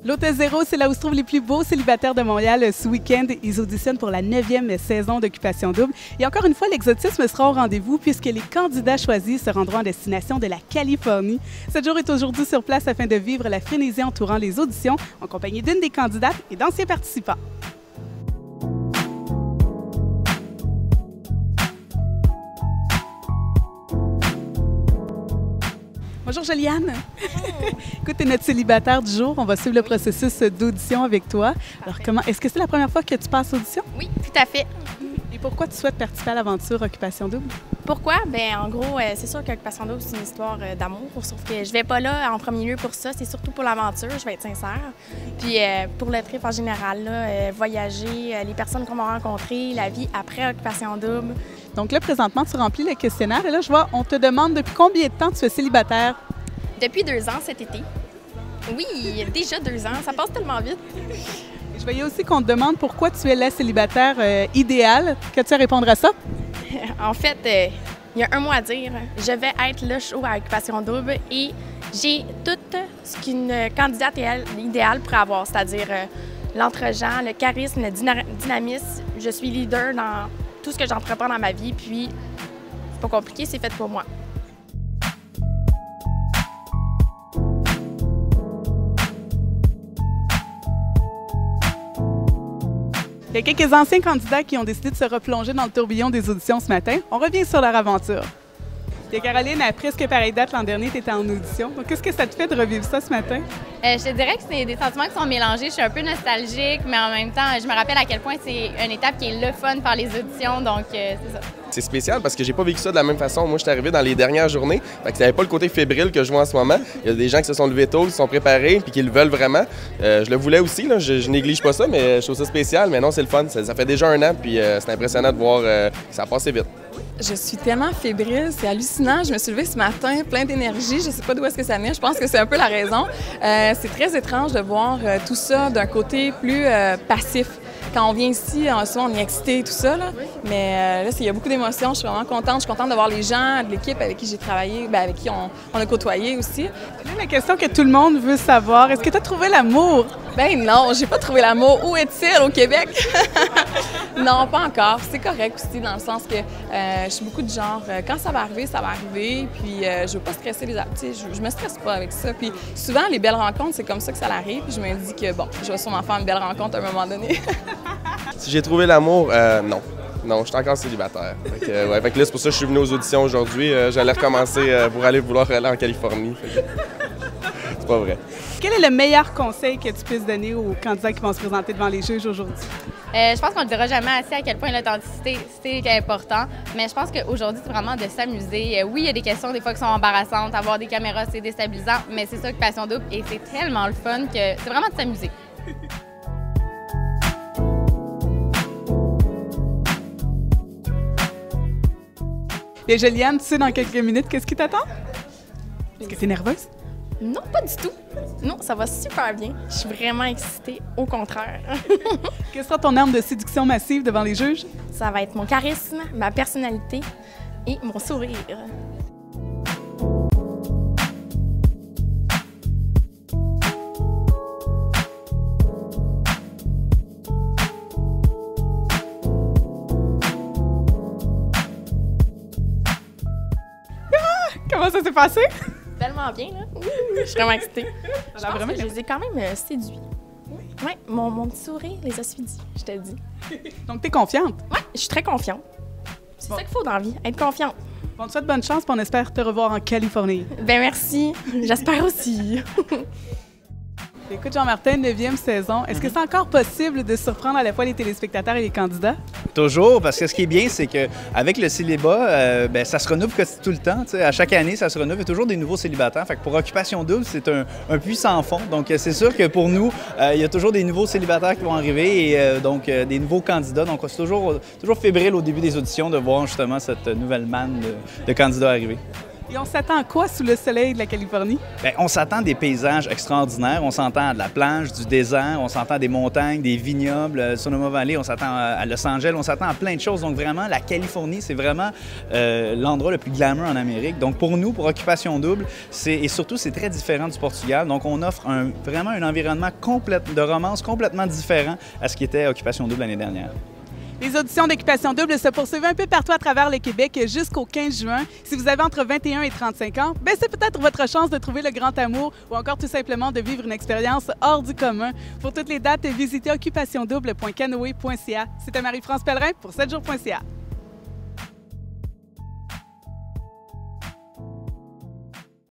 L'Hôtel Zéro, c'est là où se trouvent les plus beaux célibataires de Montréal ce week-end. Ils auditionnent pour la 9e saison d'Occupation Double. Et encore une fois, l'exotisme sera au rendez-vous puisque les candidats choisis se rendront à destination de la Californie. Cette jour est aujourd'hui sur place afin de vivre la frénésie entourant les auditions en compagnie d'une des candidates et d'anciens participants. Bonjour Joliane. Écoute, tu es notre célibataire du jour. On va suivre le processus d'audition avec toi. Alors, est-ce que c'est la première fois que tu passes audition? Oui, tout à fait. Et pourquoi tu souhaites participer à l'aventure Occupation Double? Pourquoi? Bien, en gros, c'est sûr qu'Occupation Double, c'est une histoire d'amour, sauf que je vais pas là en premier lieu pour ça, c'est surtout pour l'aventure, je vais être sincère. Puis pour le trip en général, là, voyager, les personnes qu'on va rencontrer, la vie après Occupation Double. Donc là, présentement, tu remplis le questionnaire et là, je vois, on te demande depuis combien de temps tu es célibataire? Depuis 2 ans cet été. Oui, déjà 2 ans, ça passe tellement vite. Je voyais aussi qu'on te demande pourquoi tu es la célibataire idéale. Qu'as-tu à répondre à ça? En fait, il y a un mot à dire. Je vais être le show à Occupation Double et j'ai tout ce qu'une candidate idéale pourrait avoir, c'est-à-dire l'entre-gens, le charisme, le dynamisme. Je suis leader dans tout ce que j'entreprends dans ma vie, puis c'est pas compliqué, c'est fait pour moi. Il y a quelques anciens candidats qui ont décidé de se replonger dans le tourbillon des auditions ce matin. On revient sur leur aventure. Et Caroline, à presque pareille date l'an dernier, tu étais en audition. Donc, qu'est-ce que ça te fait de revivre ça ce matin? Je te dirais que c'est des sentiments qui sont mélangés. Je suis un peu nostalgique, mais en même temps, je me rappelle à quel point c'est une étape qui est le fun par les auditions. Donc, c'est ça. C'est spécial parce que j'ai pas vécu ça de la même façon. Moi, je suis arrivé dans les dernières journées. Fait que ça n'avait pas le côté fébrile que je vois en ce moment. Il y a des gens qui se sont levés tôt, qui se sont préparés puis qui le veulent vraiment. Je le voulais aussi, là. Je néglige pas ça, mais je trouve ça spécial. Mais non, c'est le fun. Ça fait déjà 1 an, puis c'est impressionnant de voir que ça a passé vite. Je suis tellement fébrile, c'est hallucinant. Je me suis levée ce matin, plein d'énergie. Je ne sais pas d'où est-ce que ça vient. Je pense que c'est un peu la raison. C'est très étrange de voir tout ça d'un côté plus passif. Quand on vient ici, souvent on est excité et tout ça, là. Mais là, il y a beaucoup d'émotions. Je suis vraiment contente. Je suis contente de voir les gens de l'équipe avec qui j'ai travaillé, avec qui on a côtoyé aussi. Là, la question que tout le monde veut savoir, est-ce que tu as trouvé l'amour? Ben non, j'ai pas trouvé l'amour. Où est-il au Québec? Non, pas encore. C'est correct aussi, dans le sens que je suis beaucoup de genre, quand ça va arriver, ça va arriver. Puis je veux pas stresser les artistes. Je me stresse pas avec ça. Puis souvent, les belles rencontres, c'est comme ça que ça arrive. Puis je me dis que bon, je vais sûrement faire une belle rencontre à un moment donné. Si j'ai trouvé l'amour, non. Non, je suis encore célibataire. Fait que là, c'est pour ça que je suis venu aux auditions aujourd'hui. J'allais recommencer pour vouloir aller en Californie. C'est pas vrai. Quel est le meilleur conseil que tu puisses donner aux candidats qui vont se présenter devant les juges aujourd'hui? Je pense qu'on ne dira jamais assez à quel point l'authenticité, c'est important. Mais je pense qu'aujourd'hui, c'est vraiment de s'amuser. Oui, il y a des questions des fois qui sont embarrassantes. Avoir des caméras, c'est déstabilisant. Mais c'est ça, Occupation Double. Et c'est tellement le fun que c'est vraiment de s'amuser. Bien, Joliane, tu sais dans quelques minutes, qu'est-ce qui t'attend? Est-ce que tu es nerveuse? Non, pas du tout. Non, ça va super bien. Je suis vraiment excitée, au contraire. Quelle sera ton arme de séduction massive devant les juges? Ça va être mon charisme, ma personnalité et mon sourire. Comment ça s'est passé? Tellement bien, là. Je suis vraiment excitée. Je pense vraiment que je les ai quand même séduits. Oui, mon petit sourire les a séduits, je te le dis. Donc, tu es confiante? Oui, je suis très confiante. C'est ça qu'il faut dans la vie, être confiante. On te souhaite bonne chance et on espère te revoir en Californie. Ben merci, j'espère aussi. Écoute, Jean-Martin, 9e saison. Est-ce que c'est encore possible de surprendre à la fois les téléspectateurs et les candidats? Toujours, parce que ce qui est bien, c'est qu'avec le célibat, ça se renouvelle tout le temps. À chaque année, ça se renouvelle. Il y a toujours des nouveaux célibataires. Fait que pour Occupation Double, c'est un puits sans fond. Donc, c'est sûr que pour nous, il y a toujours des nouveaux célibataires qui vont arriver et donc des nouveaux candidats. Donc, c'est toujours fébrile au début des auditions de voir justement cette nouvelle manne de candidats arriver. Et on s'attend à quoi sous le soleil de la Californie? Bien, on s'attend à des paysages extraordinaires. On s'entend à de la plage, du désert, on s'entend à des montagnes, des vignobles, Sonoma Valley, on s'attend à Los Angeles, on s'attend à plein de choses. Donc vraiment, la Californie, c'est vraiment l'endroit le plus glamour en Amérique. Donc pour nous, pour Occupation Double, et surtout, c'est très différent du Portugal. Donc on offre vraiment un environnement de romance complètement différent à ce qui était Occupation Double l'année dernière. Les auditions d'Occupation Double se poursuivent un peu partout à travers le Québec jusqu'au 15 juin. Si vous avez entre 21 et 35 ans, ben c'est peut-être votre chance de trouver le grand amour ou encore tout simplement de vivre une expérience hors du commun. Pour toutes les dates, visitez occupationdouble.canoe.ca. C'était Marie-France Pellerin pour 7jours.ca.